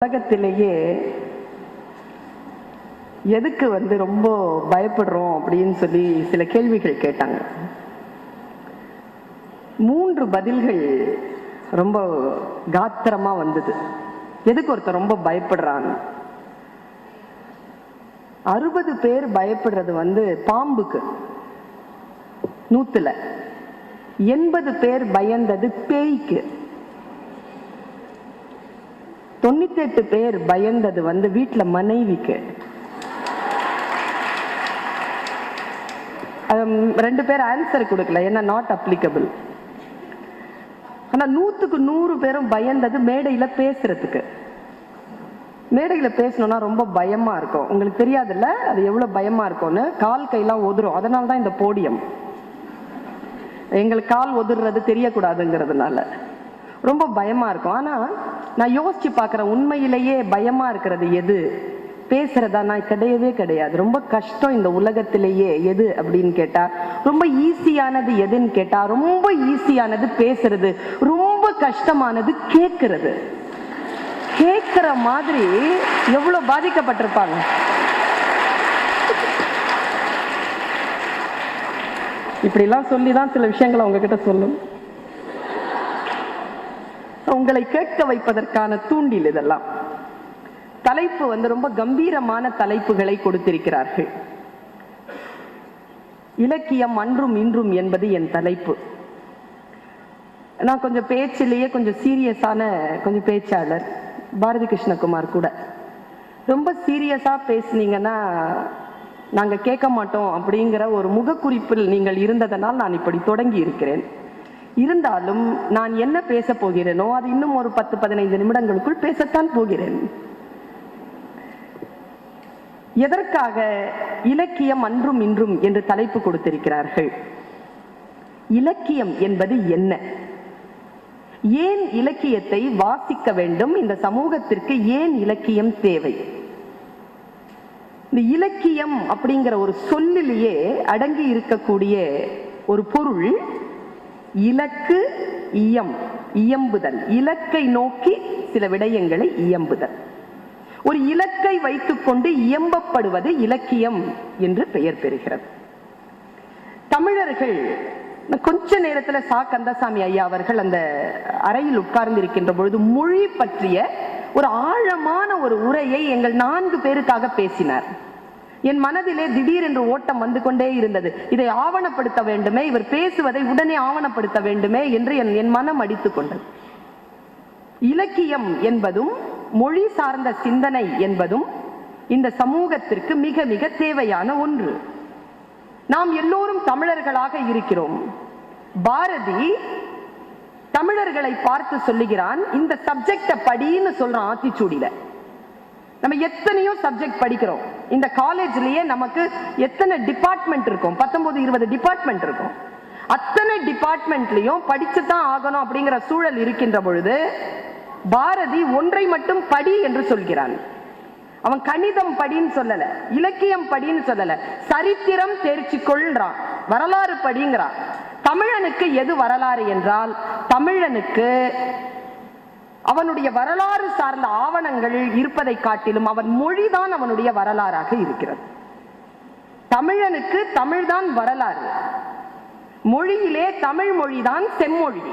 உலகத்திலேயே எதுக்கு ரொம்ப பயப்படுறோம் அப்படின்னு சொல்லி சில கேள்விகள் கேட்டாங்க. 3 பதில்கள் ரொம்ப காத்திரமா வந்தது. எதுக்கு ஒருத்தர் ரொம்ப பயப்படுறாங்க? 60 பேர் பயப்படுறது பாம்புக்கு, 100ல 80 பேர் பயந்தது பேய்க்கு, 98 பேர் பயந்தது வீட்டுல மனைவிக்கு. 2 பேர் ஆன்சர் கொடுக்கல, ஏன்னா நாட் அப்ளிகபிள். ஆனா 100க்கு 100 பேரும் பயந்தது மேடையில பேசுறதுக்கு. மேடையில பேசணும்னா ரொம்ப பயமா இருக்கும். உங்களுக்கு தெரியாதுல்ல அது எவ்வளவு பயமா இருக்கும்னு. கால் கையெல்லாம் உதிரும். அதனால்தான் இந்த போடியம். எங்களுக்கு கால் உதிர்றது தெரியக்கூடாதுங்கிறதுனால ரொம்ப பயமா இருக்கும். ஆனா நான் யோசிச்சு பார்க்கிறேன், உண்மையிலேயே பயமா இருக்கிறது எது? பேசுறதா? நான் கிடையவே கிடையாது. ரொம்ப கஷ்டம் இந்த உலகத்திலேயே எது அப்படின்னு கேட்டா, ரொம்ப ஈஸியானது எதுன்னு கேட்டா, ரொம்ப ஈஸியானது பேசுறது, ரொம்ப கஷ்டமானது கேட்கறது. கேட்கிற மாதிரி எவ்வளவு பாதிக்கப்பட்டிருப்பாங்க. இப்படிலாம் சொல்லிதான் சில விஷயங்களை உங்ககிட்ட சொல்லும். உங்களை கேட்க வைப்பதற்கான தூண்டில் இதெல்லாம். தலைப்பு ரொம்ப கம்பீரமான தலைப்புகளை கொடுத்திருக்கிறார்கள். இலக்கியம் அன்றும் இன்றும் என்பது என் தலைப்பு. நான் கொஞ்சம் பேச்சிலேயே கொஞ்சம் சீரியஸான பேச்சாளர். பாரதி கிருஷ்ணகுமார் கூட ரொம்ப சீரியஸா பேசுனீங்கன்னா நாங்க கேட்க மாட்டோம் அப்படிங்கிற ஒரு முகக்குறிப்பில் நீங்கள் இருந்ததனால் நான் இப்படி தொடங்கி இருக்கிறேன். இருந்தாலும் நான் என்ன பேச போகிறேனோ அது இன்னும் ஒரு 10-15 நிமிடங்களுக்குள் பேசத்தான் போகிறேன். எதற்காக இலக்கியம் அன்றும் இன்றும் என்று தலைப்பு கொடுத்திருக்கிறார்கள்? இலக்கியம் என்பது என்ன? ஏன் இலக்கியத்தை வாசிக்க வேண்டும்? இந்த சமூகத்திற்கு ஏன் இலக்கியம் தேவை? இந்த இலக்கியம் அப்படிங்கிற ஒரு சொல்லிலேயே அடங்கி இருக்கக்கூடிய ஒரு பொருள் இலக்கு, இயம், இயம்புதல். இலக்கை நோக்கி சில விடயங்களை இயம்புதல். ஒரு இலக்கை வைத்துக்கொண்டு இயம்பப்படுவது இலக்கியம் என்று பெயர் பெறுகிறது. தமிழர்கள் கொஞ்ச நேரத்தில் சா. கந்தசாமி ஐயா அவர்கள் அந்த அறையில் உட்கார்ந்து இருக்கின்ற பொழுது மொழி பற்றிய ஒரு ஆழமான ஒரு உரையை எங்கள் 4 பேருக்காக பேசினார். என் மனதிலே திடீரென்று ஓட்டம் வந்து கொண்டே இருந்தது. இதை ஆவணப்படுத்த வேண்டுமே, இவர் பேசுவதை உடனே ஆவணப்படுத்த வேண்டுமே என்று என் மனம் அடித்துக் கொண்டது. இலக்கியம் என்பதும் மொழி சார்ந்த சிந்தனை என்பதும் இந்த சமூகத்திற்கு மிக மிக தேவையான ஒன்று. நாம் எல்லோரும் தமிழர்களாக இருக்கிறோம். பாரதி தமிழர்களை பார்த்து சொல்லுகிறான், இந்த சப்ஜெக்ட படின்னு சொல்றான். ஆத்திச்சூடியில நம்ம எத்தனையோ சப்ஜெக்ட் படிக்கிறோம். இந்த காலேஜ்லயே நமக்கு எத்தனை டிபார்ட்மெண்ட் இருக்கும்? 19-20 டிபார்ட்மெண்ட் இருக்கும். அத்தனை டிபார்ட்மெண்ட்லயும் படிச்சுதான் ஆகணும் அப்படிங்கிற சூழல் இருக்கின்ற பொழுது பாரதி ஒன்றை மட்டும் படி என்று சொல்கிறான். அவன் கணிதம் படின்னு சொல்லல, இலக்கியம் படின்னு சொல்லல, சரித்திரம் தேர்ச்சி கொள்றான், வரலாறு படிங்கிறான். தமிழனுக்கு எது வரலாறு என்றால், தமிழனுக்கு அவனுடைய வரலாறு சார்ந்த ஆவணங்கள் இருப்பதை காட்டிலும் அவன் மொழிதான் அவனுடைய வரலாறாக இருக்கிறது. தமிழனுக்கு தமிழ்தான் வரலாறு. மொழியிலே தமிழ் மொழிதான் செம்மொழி.